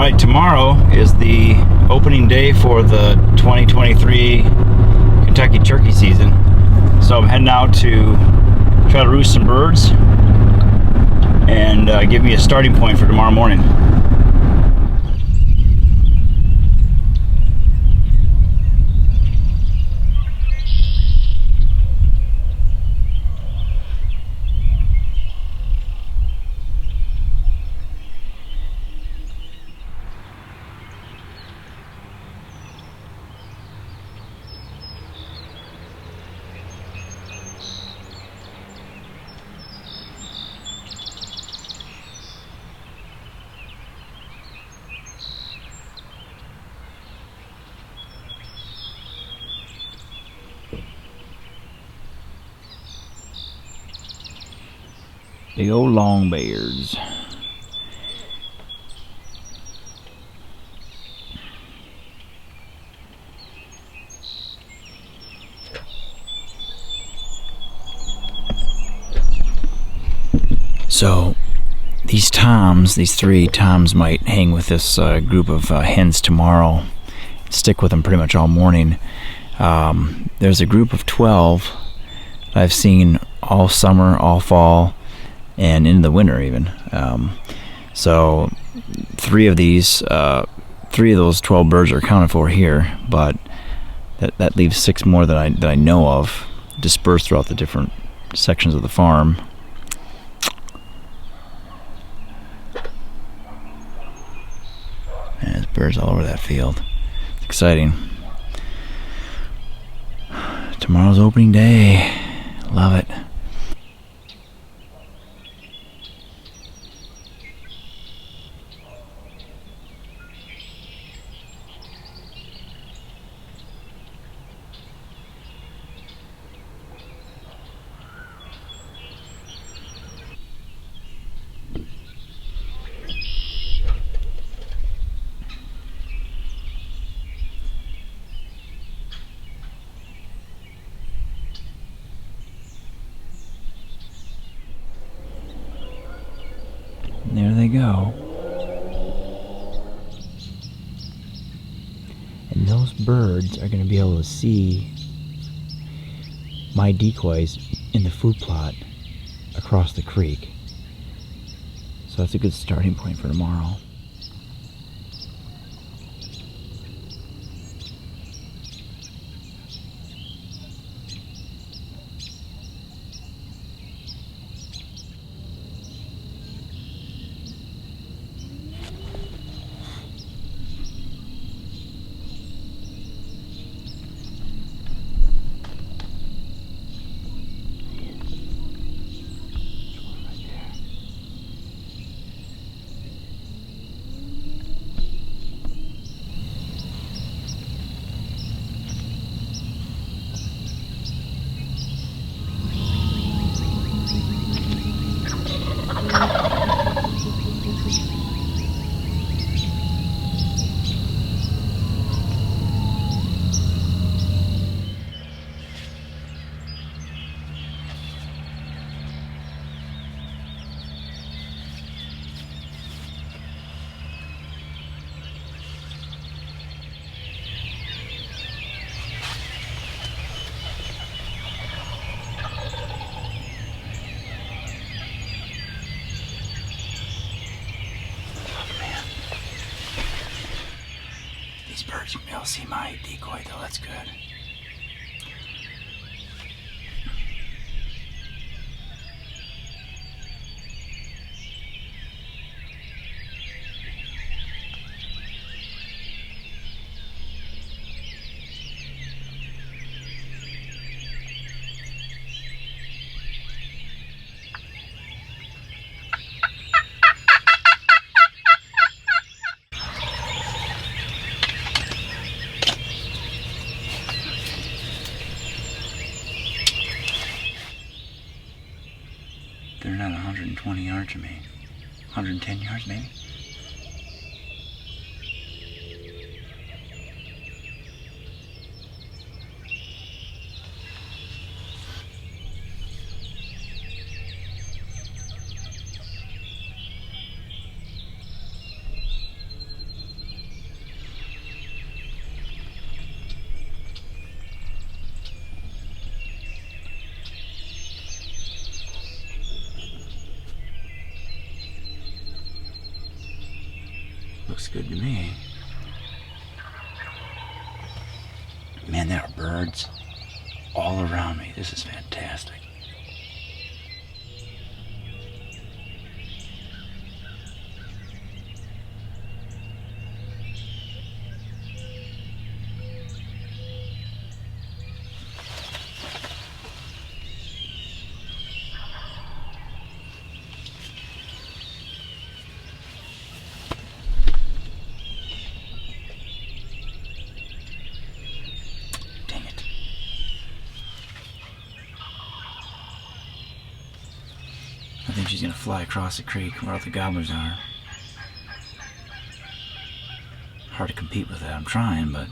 Alright, tomorrow is the opening day for the 2023 Kentucky turkey season. So I'm heading out to try to roost some birds and give me a starting point for tomorrow morning. Big old long bears. So these three toms might hang with this group of hens tomorrow, stick with them pretty much all morning. There's a group of 12 that I've seen all summer, all fall, and in the winter even. So three of those 12 birds are accounted for here, but that leaves 6 more that I know of dispersed throughout the different sections of the farm. And there's birds all over that field. It's exciting. Tomorrow's opening day. Love it. There they go. And those birds are going to be able to see my decoys in the food plot across the creek. So that's a good starting point for tomorrow. These birds can be able to see my decoy though, that's good. They're not 120 yards from me. 110 yards maybe? good to me. Man, there are birds all around me. This is fantastic. I think she's gonna fly across the creek where all the gobblers are. Hard to compete with that. I'm trying, but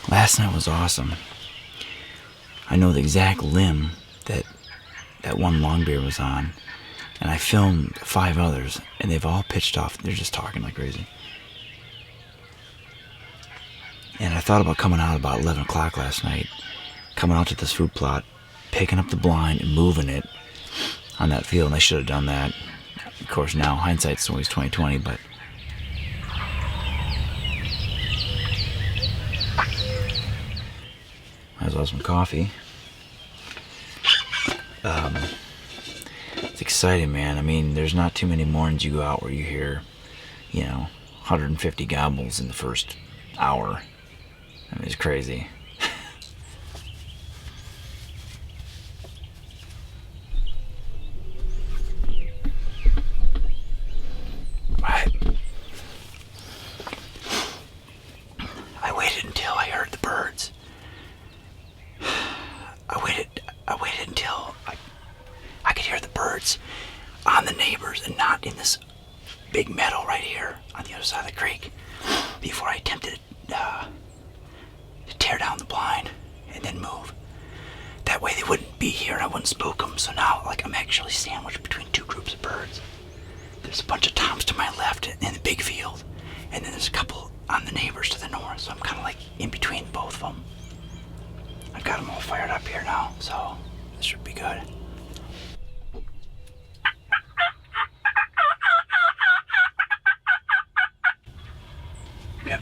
last night was awesome. I know the exact limb that one longbeard was on, and I filmed 5 others, and they've all pitched off. They're just talking like crazy. And I thought about coming out about 11 o'clock last night, coming out to this food plot, picking up the blind and moving it on that field, and I should have done that. Of course, now hindsight's always 20/20, but might as well have some coffee. It's exciting, man. I mean, there's not too many mornings you go out where you hear, 150 gobbles in the first hour. I mean, it's crazy. I waited until I heard the birds. I waited until I could hear the birds on the neighbors and not in this big meadow right here on the other side of the creek before I attempted to tear down the blind and then move. That way they wouldn't be here and I wouldn't spook them. So now, I'm actually sandwiched between 2 groups of birds. There's a bunch of toms to my left in the big field, and then there's a couple on the neighbors to the north. So I'm kind of in between both of them. I've got them all fired up here now, so this should be good. Yep.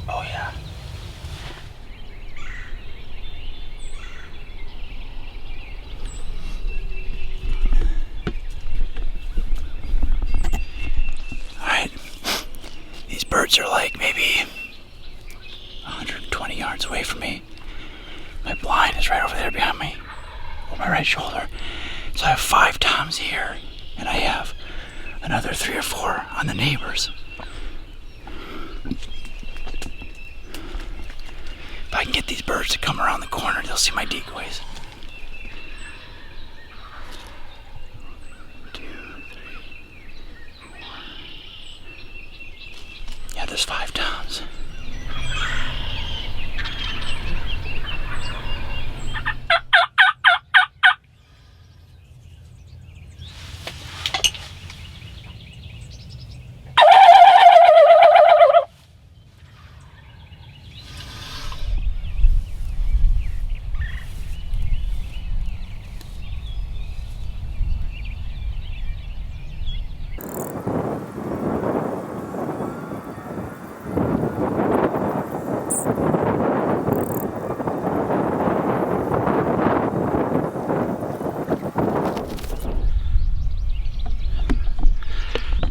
Oh yeah. Alright. These birds are maybe 120 yards away from me. My blind is right over there behind me, on my right shoulder. So I have 5 toms here, and I have another 3 or 4 on the neighbors. If I can get these birds to come around the corner, they'll see my decoys. 2, 3, 4. Yeah, there's 5 toms.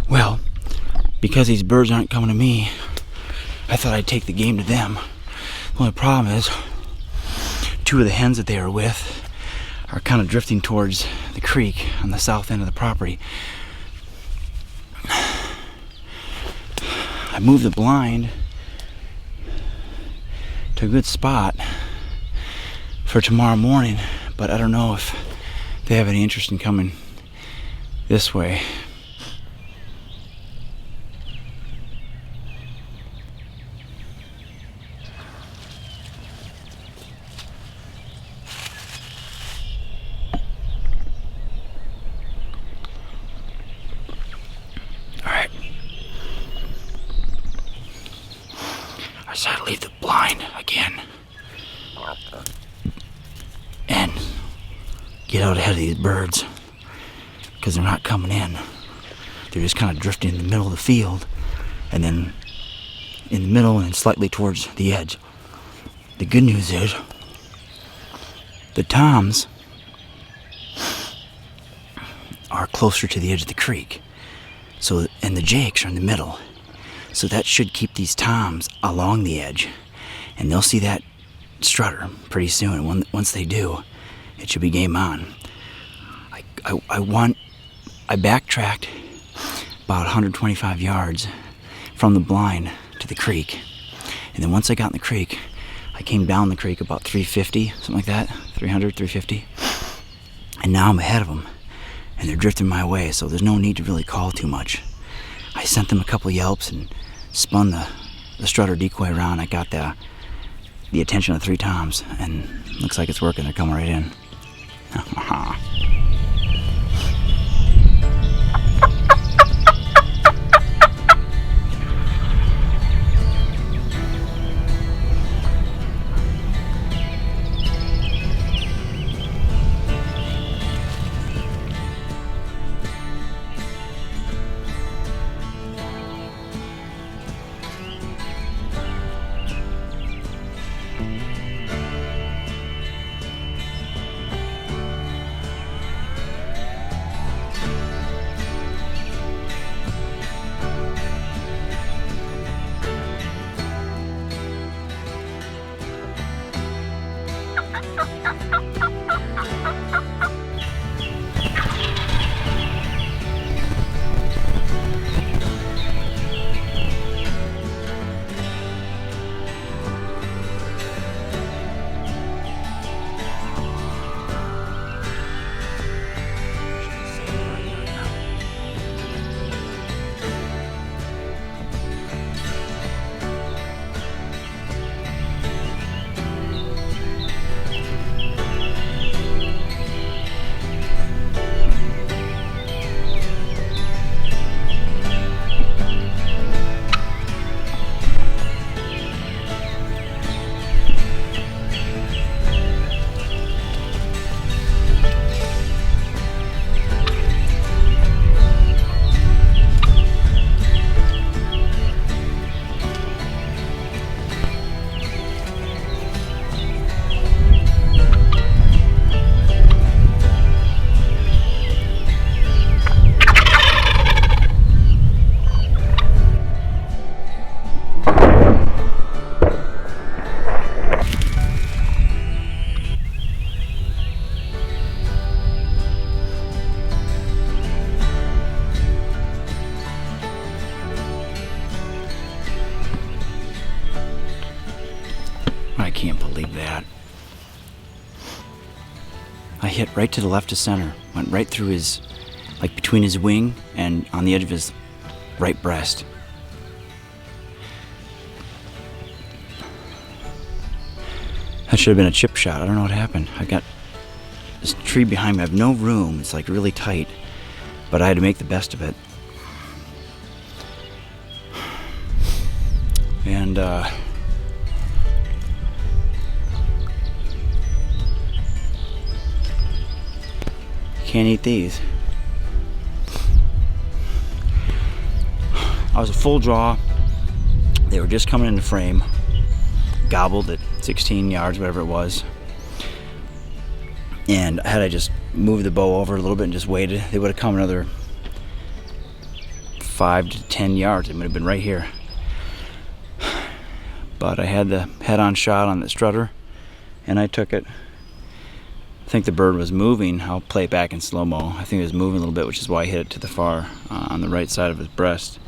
Well, because these birds aren't coming to me, I thought I'd take the game to them. The only problem is 2 of the hens that they are with are kind of drifting towards the creek on the south end of the property. I moved the blind to a good spot for tomorrow morning, but I don't know if they have any interest in coming this way. decided to leave the blind again and get out ahead of these birds because they're not coming in. They're just kind of drifting in the middle of the field and then in the middle and slightly towards the edge. The good news is the toms are closer to the edge of the creek, so, and the jakes are in the middle, so that should keep these toms along the edge, and they'll see that strutter pretty soon. And once they do, it should be game on. I backtracked about 125 yards from the blind to the creek, and then once I got in the creek, I came down the creek about 350, something like that, 300, 350, and now I'm ahead of them. And they're drifting my way, so there's no need to really call too much. I sent them a couple yelps and spun the strutter decoy around. I got the attention of 3 toms, and looks like it's working. They're coming right in. I can't believe that. I hit right to the left of center, went right through his, like between his wing and on the edge of his right breast. That should have been a chip shot. I don't know what happened. I got this tree behind me. I have no room. It's like really tight, but I had to make the best of it. And can't eat these. I was a full draw. They were just coming into frame. Gobbled at 16 yards, whatever it was. And had I just moved the bow over a little bit and just waited, they would have come another 5 to 10 yards. It would have been right here. But I had the head-on shot on the strutter, and I took it. I think the bird was moving. I'll play it back in slow-mo. I think it was moving a little bit, which is why I hit it to the far, on the right side of his breast.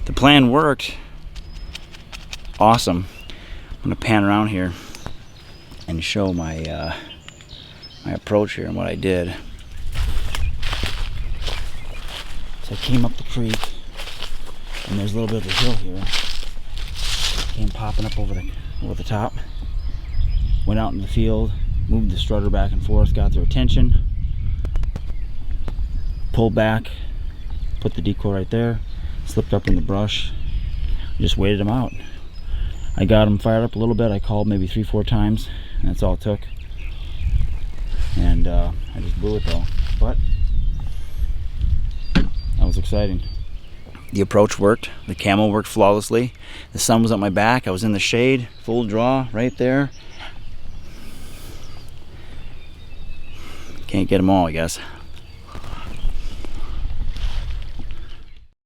The plan worked. Awesome. I'm going to pan around here and show my my approach here and what I did. So I came up the creek, and there's a little bit of a hill here. Came popping up over the top. Went out in the field, moved the strutter back and forth, got their attention, pulled back, put the decoy right there, slipped up in the brush, Just waited them out. I got them fired up a little bit. I called maybe 3-4 times, and that's all it took. And I just blew it though. But that was exciting. The approach worked. The camo worked flawlessly. The sun was on my back. I was in the shade, full draw right there. Can't get them all, I guess.